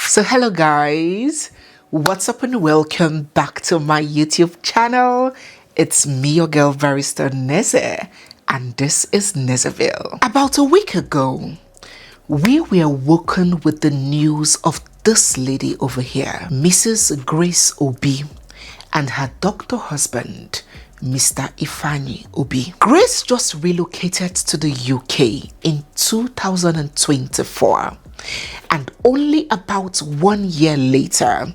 So hello guys, what's up and welcome back to my YouTube channel. It's me, your girl Barrister Neze, and this is Nezeville. About a week ago, we were woken with the news of this lady over here, Mrs. Grace Obi, and her doctor husband, Mr. Ifeanyi Obi. Grace just relocated to the UK in 2024, and only about 1 year later,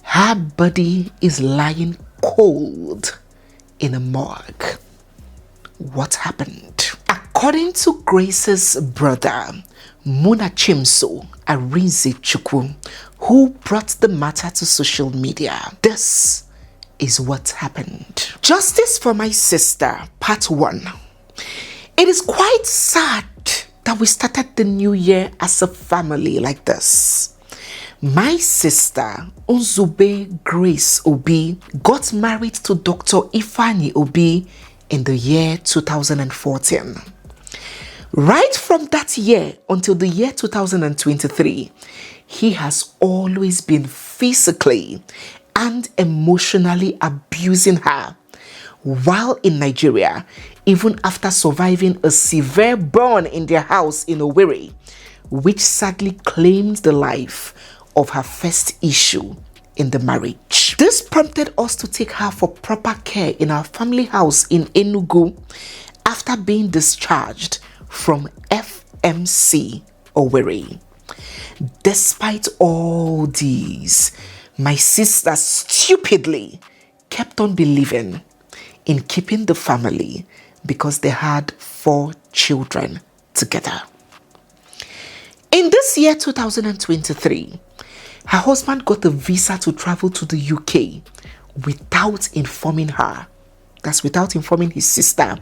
her body is lying cold in a morgue. What happened? According to Grace's brother, Munachimso Arinze Chukwu, who brought the matter to social media, this is what happened. Justice for my sister, part 1. It is quite sad that we started the new year as a family like this. My sister, Unzube Grace Obi, got married to Dr. Ifeanyi Obi in the year 2014. Right from that year until the year 2023, he has always been physically and emotionally abusing her while in Nigeria, even after surviving a severe burn in their house in Owerri, which sadly claimed the life of her first issue in the marriage. This prompted us to take her for proper care in our family house in Enugu after being discharged from FMC Owerri. Despite all these, my sister stupidly kept on believing in keeping the family because they had 4 children together. In this year 2023, her husband got a visa to travel to the UK without informing her. That's without informing his sister.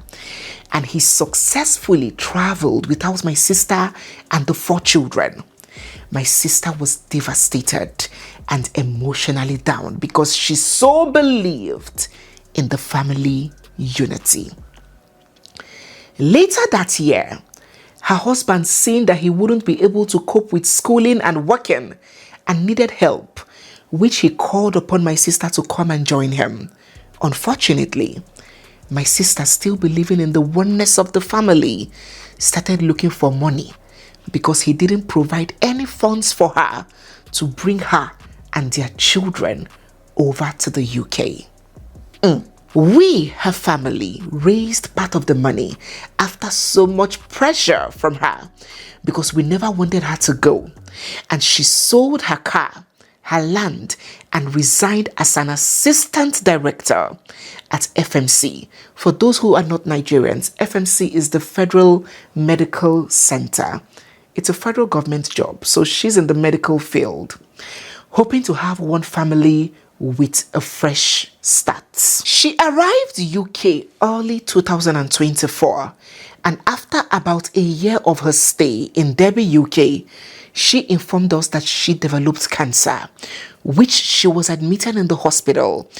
And he successfully traveled without my sister and the 4 children. My sister was devastated and emotionally down because she so believed in the family unity. Later that year, her husband, seeing that he wouldn't be able to cope with schooling and working and needed help, which he called upon my sister to come and join him. Unfortunately, my sister, still believing in the oneness of the family, started looking for money because he didn't provide any funds for her to bring her and their children over to the UK. We, her family, raised part of the money after so much pressure from her because we never wanted her to go. And she sold her car, her land, and resigned as an assistant director at FMC. For those who are not Nigerians, FMC is the Federal Medical Center. It's a federal government job, so she's in the medical field, hoping to have one family with a fresh start. She arrived UK early 2024, and after about a year of her stay in Derby, UK, she informed us that she developed cancer, which she was admitted in the hospital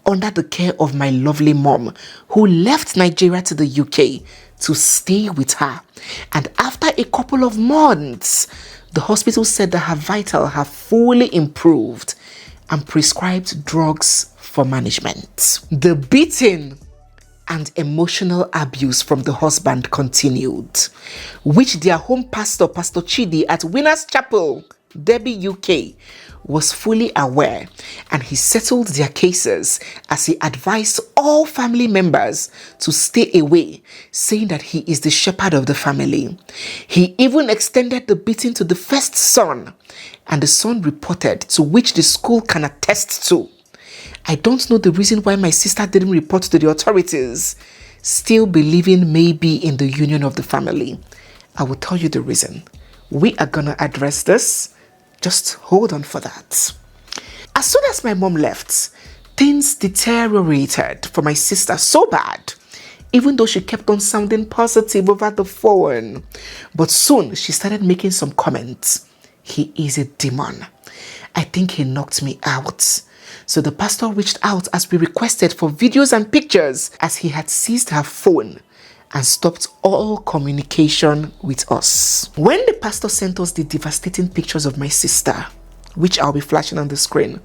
under the care of my lovely mom, who left Nigeria to the UK to stay with her. And after a couple of months, the hospital said that her vitals have fully improved and prescribed drugs for management. The beating and emotional abuse from the husband continued, which their home pastor, Pastor Chidi at Winners Chapel, Derby, UK, was fully aware, and he settled their cases as he advised all family members to stay away, saying that he is the shepherd of the family. He even extended the beating to the first son, and the son reported, to which the school can attest to. I don't know the reason why my sister didn't report to the authorities, still believing maybe in the union of the family. I will tell you the reason. We are gonna address this. Just hold on for that. As soon as my mom left, things deteriorated for my sister so bad, even though she kept on sounding positive over the phone. But soon she started making some comments. He is a demon. I think he knocked me out. So the pastor reached out as we requested for videos and pictures, as he had seized her phone and stopped all communication with us. When the pastor sent us the devastating pictures of my sister, which I'll be flashing on the screen.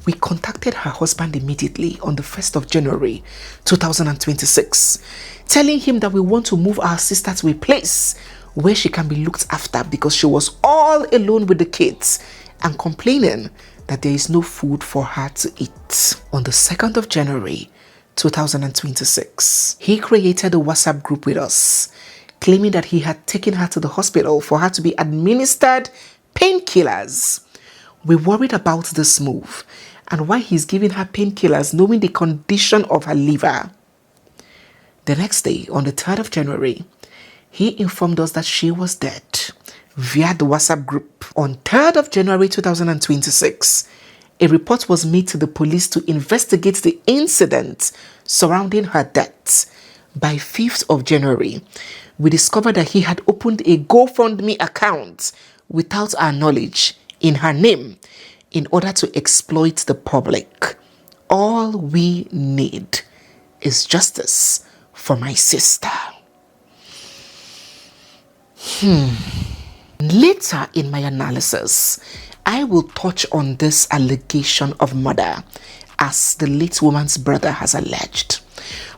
We contacted her husband immediately on the 1st of January 2026, telling him that we want to move our sister to a place where she can be looked after because she was all alone with the kids and complaining that there is no food for her to eat. On the 2nd of January 2026, he created a WhatsApp group with us, claiming that he had taken her to the hospital for her to be administered painkillers. We worried about this move and why he's giving her painkillers knowing the condition of her liver. The next day, on the 3rd of January, he informed us that she was dead via the WhatsApp group. On 3rd of January 2026, a report was made to the police to investigate the incident surrounding her death. By 5th of January, we discovered that he had opened a GoFundMe account without our knowledge in her name in order to exploit the public. All we need is justice for my sister. Later in my analysis, I will touch on this allegation of murder as the late woman's brother has alleged.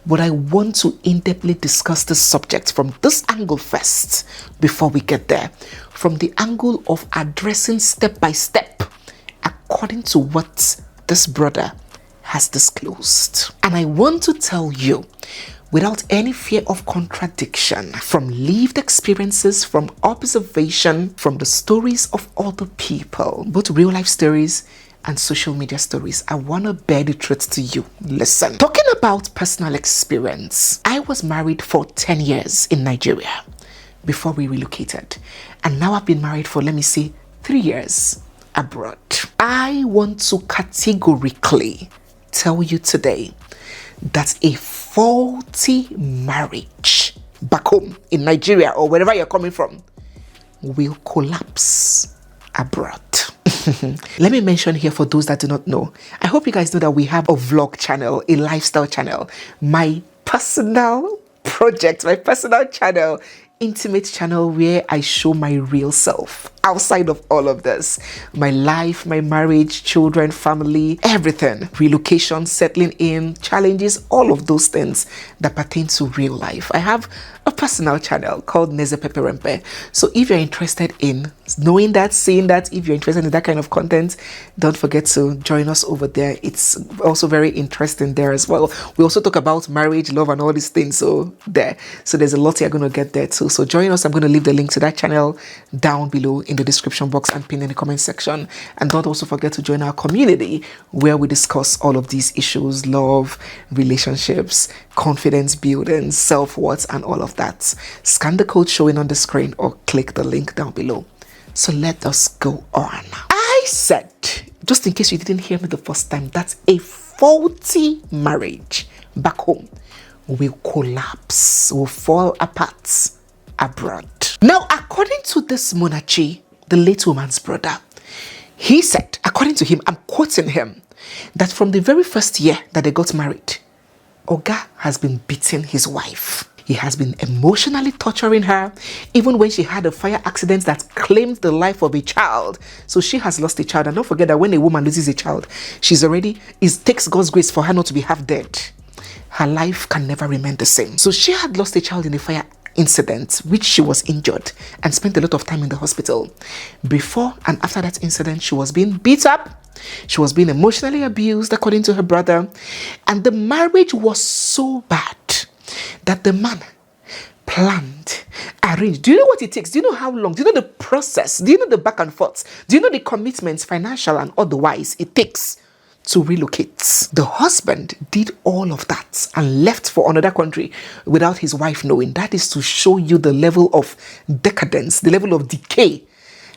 But I want to in-depthly discuss this subject from this angle first before we get there. From the angle of addressing step by step according to what this brother has disclosed. And I want to tell you, without any fear of contradiction, from lived experiences, from observation, from the stories of other people, both real life stories and social media stories, I want to bear the truth to you. Listen. Talking about personal experience, I was married for 10 years in Nigeria before we relocated. And now I've been married for, 3 years abroad. I want to categorically tell you today that a faulty marriage back home in Nigeria or wherever you're coming from will collapse abroad. Let me mention here for those that do not know, I hope you guys know that we have a vlog channel, a lifestyle channel, my personal project, my personal channel, intimate channel where I show my real self outside of all of this. My life, my marriage, children, family, everything. Relocation, settling in, challenges, all of those things that pertain to real life. I have a personal channel called nezemasterclass. So if you're interested in knowing that, seeing that, if you're interested in that kind of content, don't forget to join us over there. It's also very interesting there as well. We also talk about marriage, love, and all these things. So there's a lot you're going to get there too. So join us. I'm going to leave the link to that channel down below in the description box and pin in the comment section. And don't also forget to join our community where we discuss all of these issues: love, relationships, confidence building, self-worth, and all of that. Scan the code showing on the screen or click the link down below. So let us go on. I said, just in case you didn't hear me the first time, that a faulty marriage back home will collapse, will fall apart abroad. Now, according to this Munachi, the late woman's brother, he said, according to him, I'm quoting him, that from the very first year that they got married, Oga has been beating his wife. He has been emotionally torturing her, even when she had a fire accident that claimed the life of a child. So she has lost a child. And don't forget that when a woman loses a child, it takes God's grace for her not to be half dead. Her life can never remain the same. So she had lost a child in a fire incident, which she was injured and spent a lot of time in the hospital. Before and after that incident, she was being beat up. She was being emotionally abused, according to her brother. And the marriage was so bad that the man planned, arranged. Do you know what it takes? Do you know how long? Do you know the process? Do you know the back and forth? Do you know the commitments, financial and otherwise, it takes to relocate? The husband did all of that and left for another country without his wife knowing. That is to show you the level of decadence, the level of decay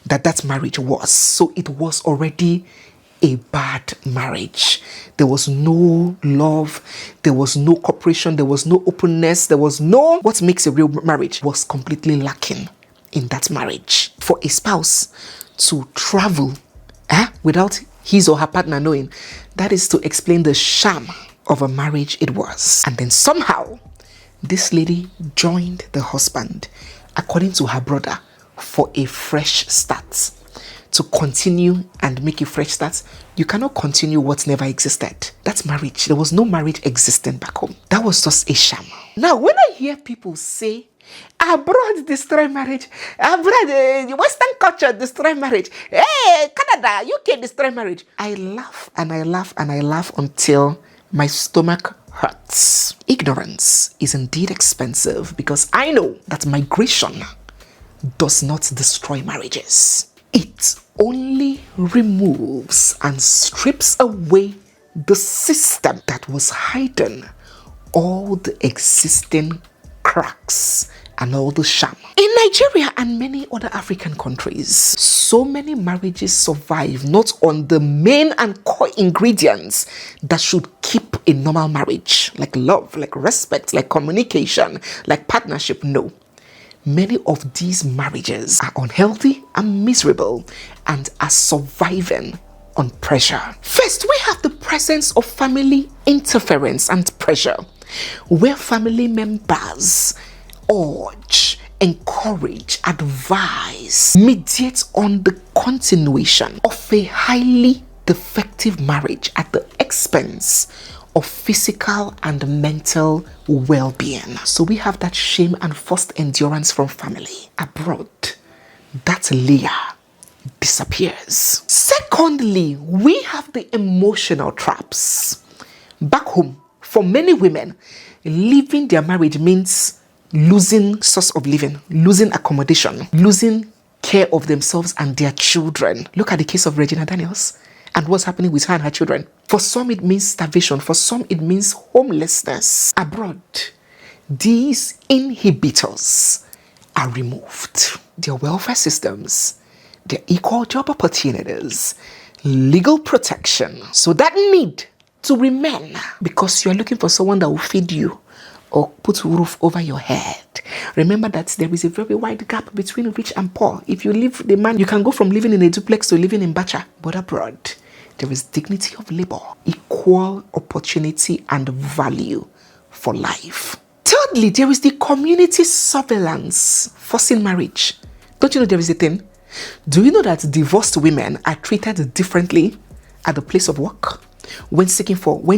that marriage was. So it was already a bad marriage. There was no love, there was no cooperation, there was no openness, there was no what makes a real marriage was completely lacking in that marriage. For a spouse to travel without his or her partner knowing, that is to explain the sham of a marriage it was. And then somehow this lady joined the husband, according to her brother, for a fresh start. to continue and make a fresh start, you cannot continue what never existed. That's marriage. There was no marriage existing back home. That was just a sham. Now, when I hear people say, abroad destroy marriage, abroad, Western culture destroy marriage, hey, Canada, UK destroy marriage, I laugh and I laugh and I laugh until my stomach hurts. Ignorance is indeed expensive, because I know that migration does not destroy marriages. It only removes and strips away the system that was hiding all the existing cracks and all the sham. In Nigeria and many other African countries, so many marriages survive not on the main and core ingredients that should keep a normal marriage, like love, like respect, like communication, like partnership. No. Many of these marriages are unhealthy and miserable and are surviving on pressure. First, we have the presence of family interference and pressure, where family members urge, encourage, advise, mediate on the continuation of a highly defective marriage at the expense of physical and mental well-being. So we have that shame and forced endurance from family. Abroad, that layer disappears. Secondly, we have the emotional traps. Back home, for many women, leaving their marriage means losing source of living, losing accommodation, losing care of themselves and their children. Look at the case of Regina Daniels and what's happening with her and her children. For some, it means starvation. For some, it means homelessness. Abroad, these inhibitors are removed. Their welfare systems, their equal job opportunities, legal protection. So that need to remain, because you're looking for someone that will feed you or put a roof over your head. Remember that there is a very wide gap between rich and poor. If you leave the man, you can go from living in a duplex to living in Bacha. But abroad, there is dignity of labor, equal opportunity and value for life. Thirdly, there is the community surveillance forcing marriage. Don't you know there is a thing? Do you know that divorced women are treated differently at the place of work, when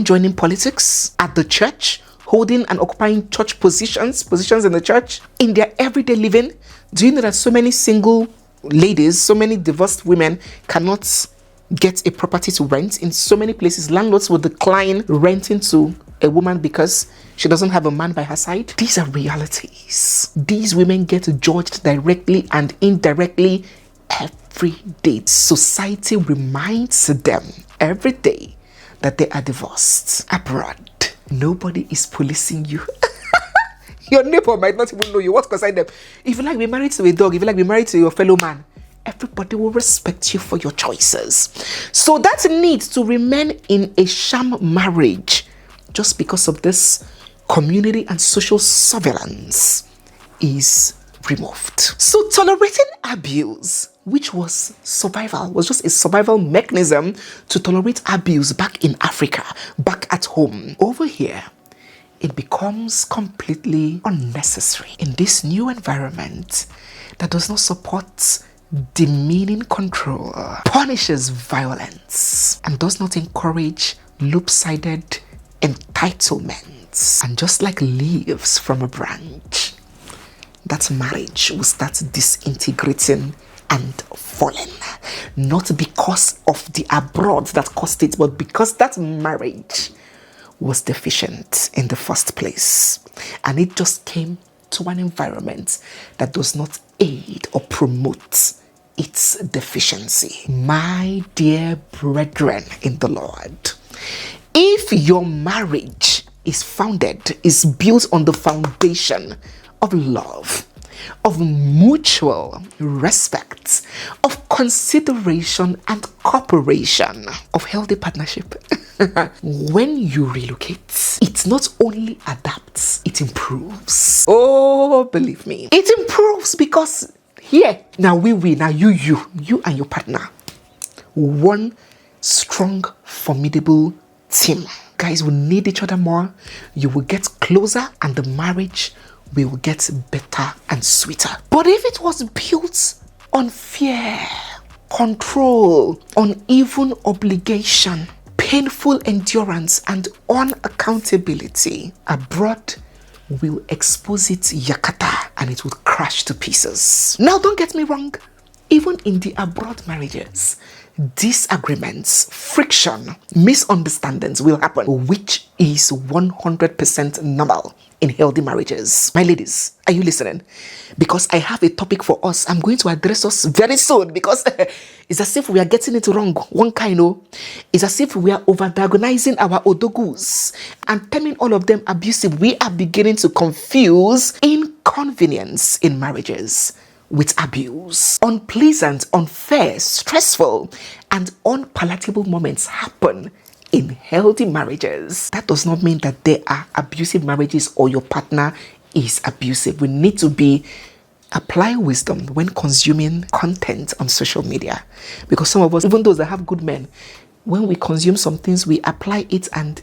joining politics, at the church, holding and occupying church positions in the church, in their everyday living? Do you know that so many single ladies, so many divorced women cannot get a property to rent? In so many places, landlords will decline renting to a woman because she doesn't have a man by her side. These are realities. These women get judged directly and indirectly every day. Society reminds them every day that they are divorced. Abroad, nobody is policing you. Your neighbor might not even know you. What concern them? If you like be married to a dog, if you like be married to your fellow man, everybody will respect you for your choices. So that need to remain in a sham marriage just because of this community and social surveillance is removed. So tolerating abuse, which was survival, was just a survival mechanism to tolerate abuse back in Africa, back at home. Over here, it becomes completely unnecessary in this new environment that does not support demeaning control, punishes violence, and does not encourage loop-sided entitlements. And just like leaves from a branch, that marriage will start disintegrating and falling. Not because of the abroad that caused it, but because that marriage was deficient in the first place. And it just came to an environment that does not aid or promote its deficiency. My dear brethren in the Lord, if your marriage is built on the foundation of love, of mutual respect, of consideration and cooperation, of healthy partnership, when you relocate, it not only adapts, it improves. Oh, believe me, it improves, because here, now now you and your partner, one strong, formidable team. Guys will need each other more. You will get closer and the marriage will get better and sweeter. But if it was built on fear, control, uneven obligation, painful endurance, and unaccountability, abroad will expose its yakata and it will crash to pieces. Now, don't get me wrong. Even in the abroad marriages, disagreements, friction, misunderstandings will happen, which is 100% normal in healthy marriages. My ladies, are you listening? Because I have a topic for us. I'm going to address us very soon because it's as if we are getting it wrong. One kind of, it's as if we are over-diagonizing our odogus and terming all of them abusive. We are beginning to confuse inconvenience in marriages with abuse. Unpleasant, unfair, stressful, and unpalatable moments happen in healthy marriages. That does not mean that there are abusive marriages or your partner is abusive. We need to apply wisdom when consuming content on social media. Because some of us, even those that have good men, when we consume some things, we apply it and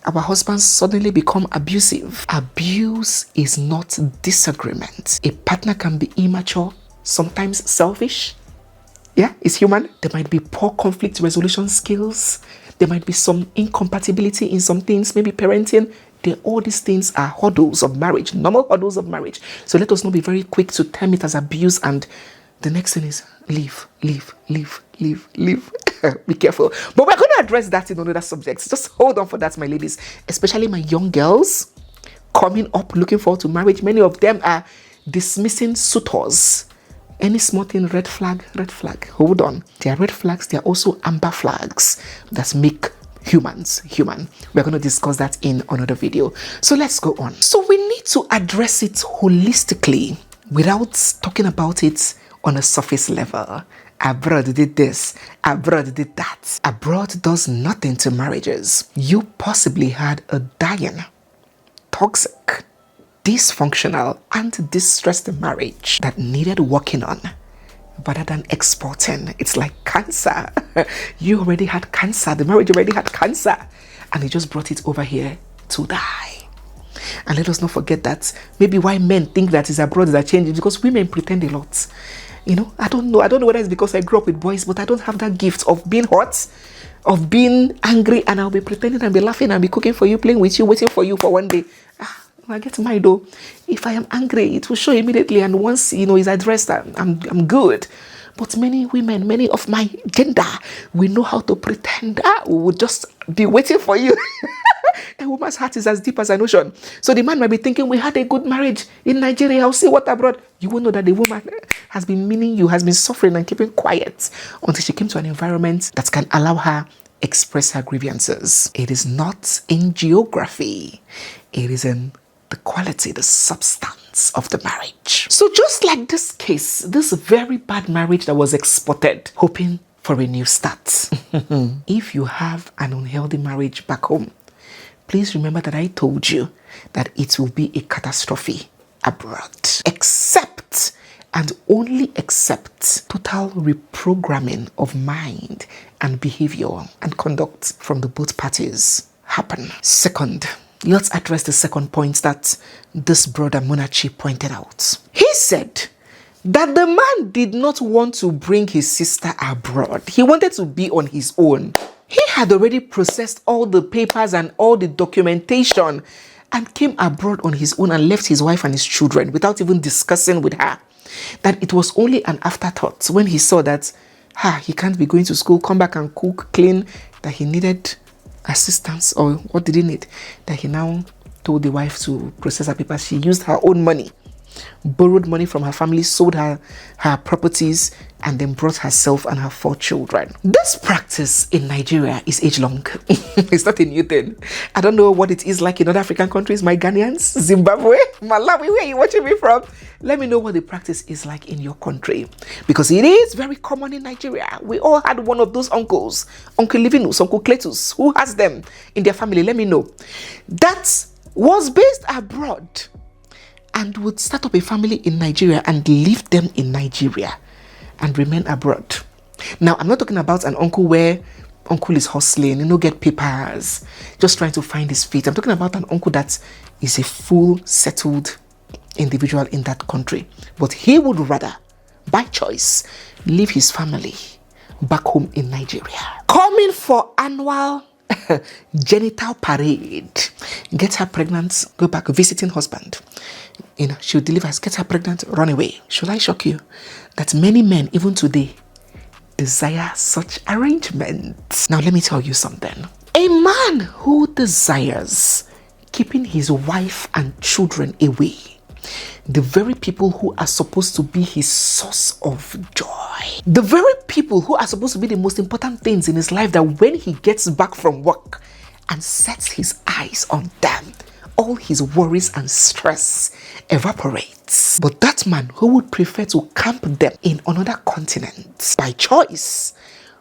our husbands suddenly become abusive. Abuse is not disagreement. A partner can be immature, sometimes selfish. Yeah, it's human. There might be poor conflict resolution skills. There might be some incompatibility in some things, maybe parenting. All these things are hurdles of marriage, normal hurdles of marriage. So let us not be very quick to term it as abuse and the next thing is leave. Be careful. But we're going to address that in another subject. Just hold on for that, my ladies. Especially my young girls coming up looking forward to marriage. Many of them are dismissing suitors. Any small thing, red flag. Hold on. There are red flags. There are also amber flags that make humans human. We're going to discuss that in another video. So let's go on. So we need to address it holistically without talking about it on a surface level. Abroad did this, abroad did that. Abroad does nothing to marriages. You possibly had a dying, toxic, dysfunctional, and distressed marriage that needed working on rather than exporting. It's like cancer. You already had cancer. The marriage already had cancer. And they just brought it over here to die. And let us not forget that maybe why men think that is abroad that changing because women pretend a lot. You know, I don't know whether it's because I grew up with boys, but I don't have that gift of being hot, of being angry, and I'll be pretending and be laughing and be cooking for you, playing with you, waiting for you for one day. I get mine though. If I am angry, it will show immediately, and once it's addressed, I'm good. But many women, many of my gender, we know how to pretend. We will just be waiting for you. A woman's heart is as deep as an ocean. So the man might be thinking, we had a good marriage in Nigeria, I'll see what abroad. You will know that the woman has been meaning you, has been suffering and keeping quiet until she came to an environment that can allow her express her grievances. It is not in geography. It is in the quality, the substance of the marriage. So just like this case, this very bad marriage that was exported, hoping for a new start. If you have an unhealthy marriage back home, please remember that I told you that it will be a catastrophe abroad. Except and only except total reprogramming of mind and behavior and conduct from the both parties happen. Second, let's address the second point that this brother Munachi pointed out. He said that the man did not want to bring his sister abroad. He wanted to be on his own. He had already processed all the papers and all the documentation and came abroad on his own and left his wife and his children without even discussing with her. That it was only an afterthought when he saw that he can't be going to school, come back and cook, clean, that he needed assistance, or what did he need? That he now told the wife to process her papers. She used her own money, borrowed money from her family, sold her properties, and then brought herself and her 4 children. This practice in Nigeria is age-long. It's not a new thing. I don't know what it is like in other African countries, my Ghanaians, Zimbabwe, Malawi, where are you watching me from? Let me know what the practice is like in your country. Because it is very common in Nigeria. We all had one of those uncles, Uncle Livinus, Uncle Cletus, who has them in their family. Let me know. That was based abroad and would start up a family in Nigeria and leave them in Nigeria and remain abroad. Now, I'm not talking about an uncle where uncle is hustling, get papers, just trying to find his feet. I'm talking about an uncle that is a full settled individual in that country. But he would rather, by choice, leave his family back home in Nigeria. Coming for annual genital parade. Get her pregnant, go back, visiting husband. She'll deliver, get her pregnant, run away. Should I shock you that many men, even today, desire such arrangements? Now let me tell you something. A man who desires keeping his wife and children away, the very people who are supposed to be his source of joy, the very people who are supposed to be the most important things in his life, that when he gets back from work and sets his eyes on them, all his worries and stress evaporates. But that man who would prefer to camp them in another continent by choice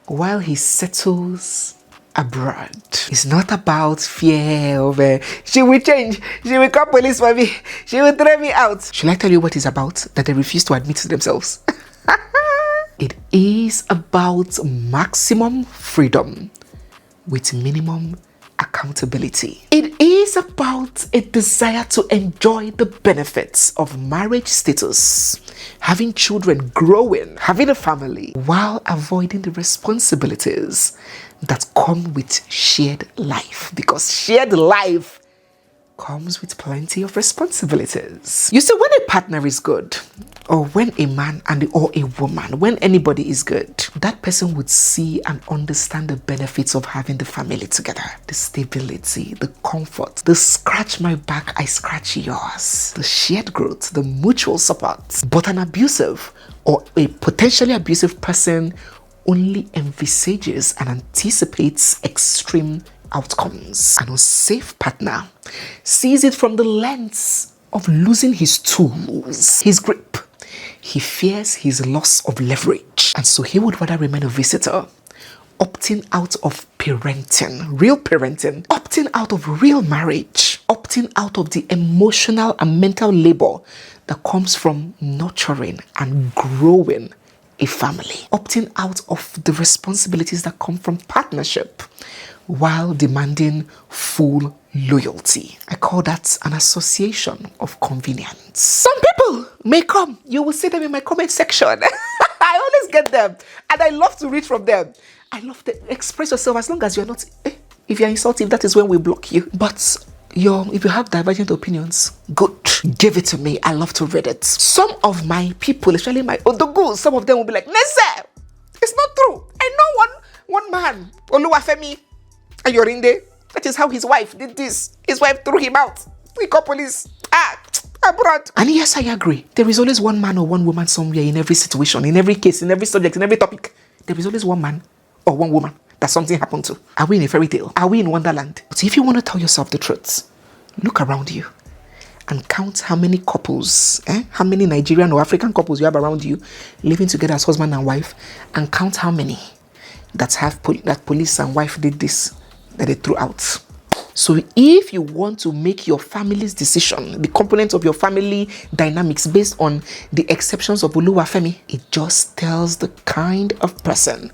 while he settles abroad, it's not about fear of she will change, she will call police for me, she will throw me out. Should I tell you what it's about that they refuse to admit to themselves? It is about maximum freedom with minimum accountability. It is about a desire to enjoy the benefits of marriage status, having children, growing, having a family, while avoiding the responsibilities that come with shared life, because shared life comes with plenty of responsibilities. You see, when a partner is good, or when a man or a woman, when anybody is good, that person would see and understand the benefits of having the family together. The stability, the comfort, the scratch my back, I scratch yours, the shared growth, the mutual support. But an abusive or a potentially abusive person only envisages and anticipates extreme outcomes. An unsafe partner sees it from the lens of losing his tools, his grip. He fears his loss of leverage, and so he would rather remain a visitor, opting out of parenting, real parenting, opting out of real marriage, opting out of the emotional and mental labor that comes from nurturing and growing a family, opting out of the responsibilities that come from partnership while demanding full loyalty. I call that an association of convenience. Some people may come, you will see them in my comment section. I always get them, and I love to read from them. I love to express yourself, as long as you're not, if you're insulting, that is when we block you. But if you have divergent opinions, good, give it to me. I love to read it. Some of my people, especially my Odogu, some of them will be like, Neze, it's not true. I know one man, Oluwafemi Ayorinde. That is how his wife did this. His wife threw him out. We call police. Abroad. And yes, I agree. There is always one man or one woman somewhere in every situation, in every case, in every subject, in every topic. There is always one man or one woman that something happened to. Are we in a fairy tale? Are we in Wonderland? But if you want to tell yourself the truth, look around you and count how many couples, how many Nigerian or African couples you have around you living together as husband and wife, and count how many that police and wife did this, that they threw out. So if you want to make your family's decision, the components of your family dynamics based on the exceptions of Oluwafemi, it just tells the kind of person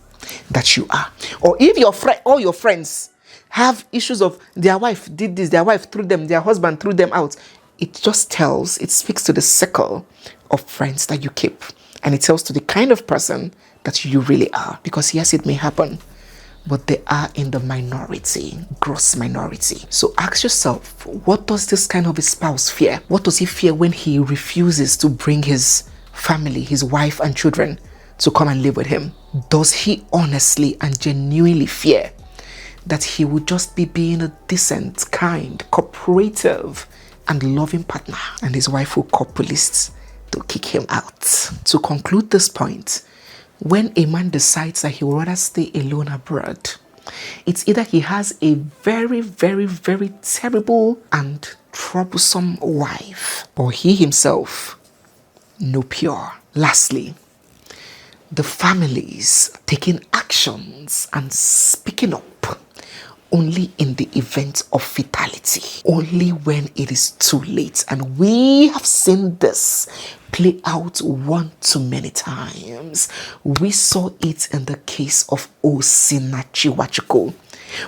that you are. Or if all your friends have issues of their wife did this, their wife threw them, their husband threw them out, it speaks to the circle of friends that you keep. And it tells to the kind of person that you really are. Because yes, it may happen, but they are in the minority, gross minority. So ask yourself, what does this kind of a spouse fear? What does he fear when he refuses to bring his family, his wife and children to come and live with him? Does he honestly and genuinely fear that he would just be being a decent, kind, cooperative and loving partner, and his wife will call police to kick him out? To conclude this point, when a man decides that he would rather stay alone abroad, it's either he has a very, very, very terrible and troublesome wife, or he himself no pure. Lastly, the families taking actions and speaking up only in the event of fatality, only when it is too late. And we have seen this play out one too many times. We saw it in the case of Osinachi Wachiko,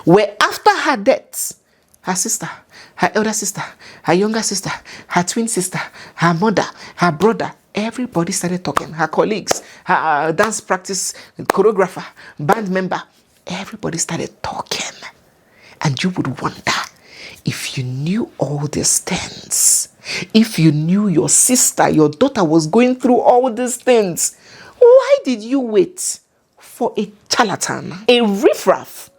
where after her death, her elder sister, her younger sister, her twin sister, her mother, her brother, Everybody started talking. Her colleagues, her dance practice choreographer, band member, everybody started talking. And you would wonder, if you knew all these things, if you knew your sister, your daughter was going through all these things, why did you wait for a charlatan, a riffraff,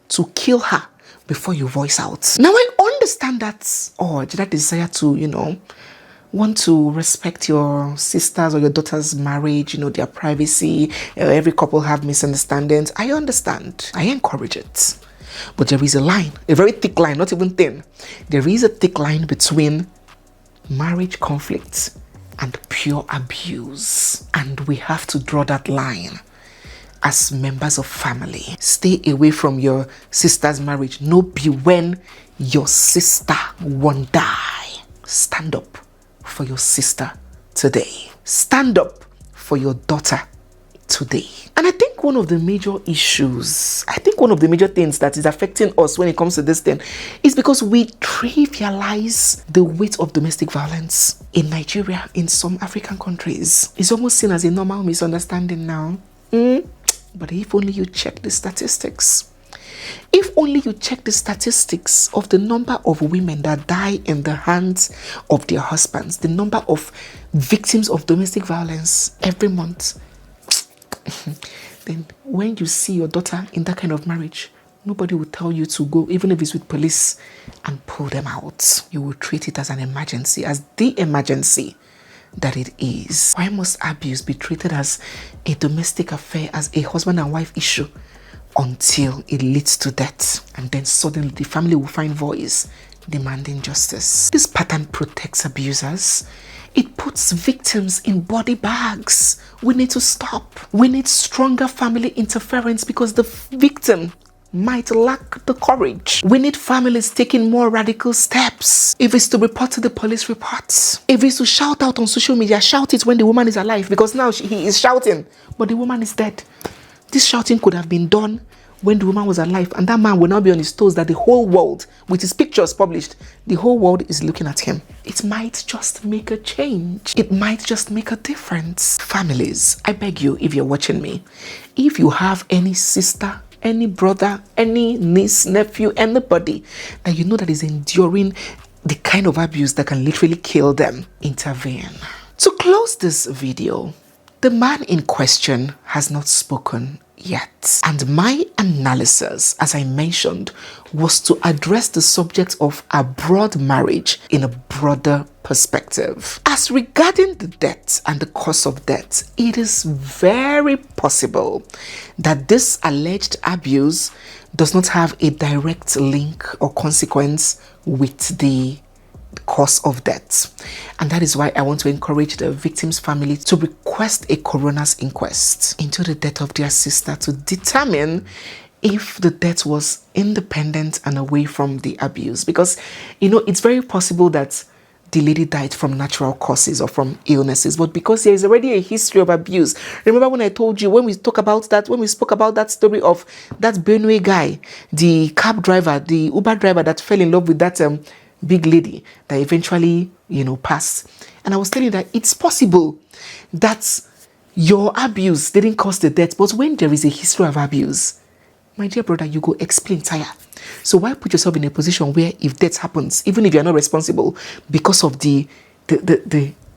to kill her before you voice out? Now I understand that urge, that desire to, want to respect your sister's or your daughter's marriage, their privacy. Every couple have misunderstandings. I understand. I encourage it. But there is a line, a very thick line, not even thin. There is a thick line between marriage conflict and pure abuse. And we have to draw that line as members of family. Stay away from your sister's marriage. No be when your sister won't die. Stand up for your sister today. Stand up for your daughter today. And I think one of the major issues, one of the major things that is affecting us when it comes to this thing is because we trivialize the weight of domestic violence in Nigeria, in some African countries. It's almost seen as a normal misunderstanding now. But if only you check the statistics. If only you check the statistics of the number of women that die in the hands of their husbands, the number of victims of domestic violence every month, then when you see your daughter in that kind of marriage, nobody will tell you to go, even if it's with police, and pull them out. You will treat it as an emergency, as the emergency that it is. Why must abuse be treated as a domestic affair, as a husband and wife issue, until it leads to death? And then suddenly the family will find voice demanding justice. This pattern protects abusers. It puts victims in body bags. We need to stop. We need stronger family interference because the victim might lack the courage. We need families taking more radical steps. If it's to report to the police, report. If it's to shout out on social media, shout it when the woman is alive, because now he is shouting, but the woman is dead. This shouting could have been done when the woman was alive, and that man will now be on his toes that the whole world, with his pictures published, the whole world is looking at him. It might just make a change. It might just make a difference. Families, I beg you, if you're watching me, if you have any sister, any brother, any niece, nephew, anybody that you know that is enduring the kind of abuse that can literally kill them, intervene. To close this video, the man in question has not spoken yet. And my analysis, as I mentioned, was to address the subject of abroad marriage in a broader perspective. As regarding the death and the cause of death, it is very possible that this alleged abuse does not have a direct link or consequence with the cause of death. And that is why I want to encourage the victim's family to request a coroner's inquest into the death of their sister to determine if the death was independent and away from the abuse. Because, it's very possible that the lady died from natural causes or from illnesses, but because there is already a history of abuse. Remember when I told you, when we spoke about that story of that Benue guy, the cab driver, the Uber driver that fell in love with that big lady that eventually, passed. And I was telling you that it's possible that your abuse didn't cause the death, but when there is a history of abuse, my dear brother, you go explain tire. So why put yourself in a position where if death happens, even if you're not responsible because of the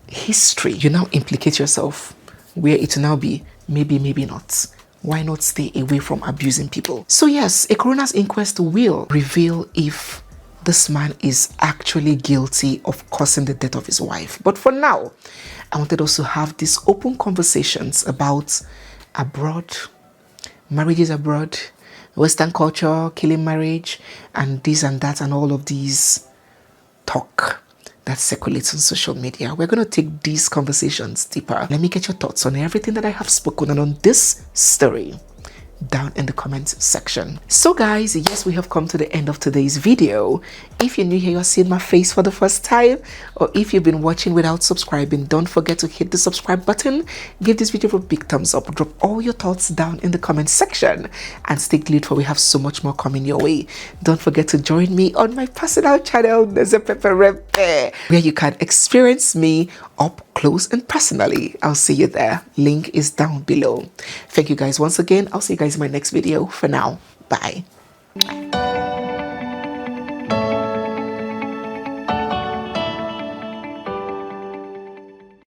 history, you now implicate yourself where it will now be maybe not. Why not stay away from abusing people? So yes, a coroner's inquest will reveal if this man is actually guilty of causing the death of his wife. But for now, I wanted us to have these open conversations about abroad, marriages abroad, Western culture, killing marriage, and this and that, and all of these talk that circulates on social media. We're going to take these conversations deeper. Let me get your thoughts on everything that I have spoken and on this story down in the comments section. So guys, yes, we have come to the end of today's video. If you're new here, you're seeing my face for the first time, or if you've been watching without subscribing, don't forget to hit the subscribe button, give this video a big thumbs up, drop all your thoughts down in the comments section, and stay glued for we have so much more coming your way. Don't forget to join me on my personal channel, where you can experience me up close and personally. I'll see you there. Link is down below. Thank you guys once again. I'll see you guys in my next video. For now, bye.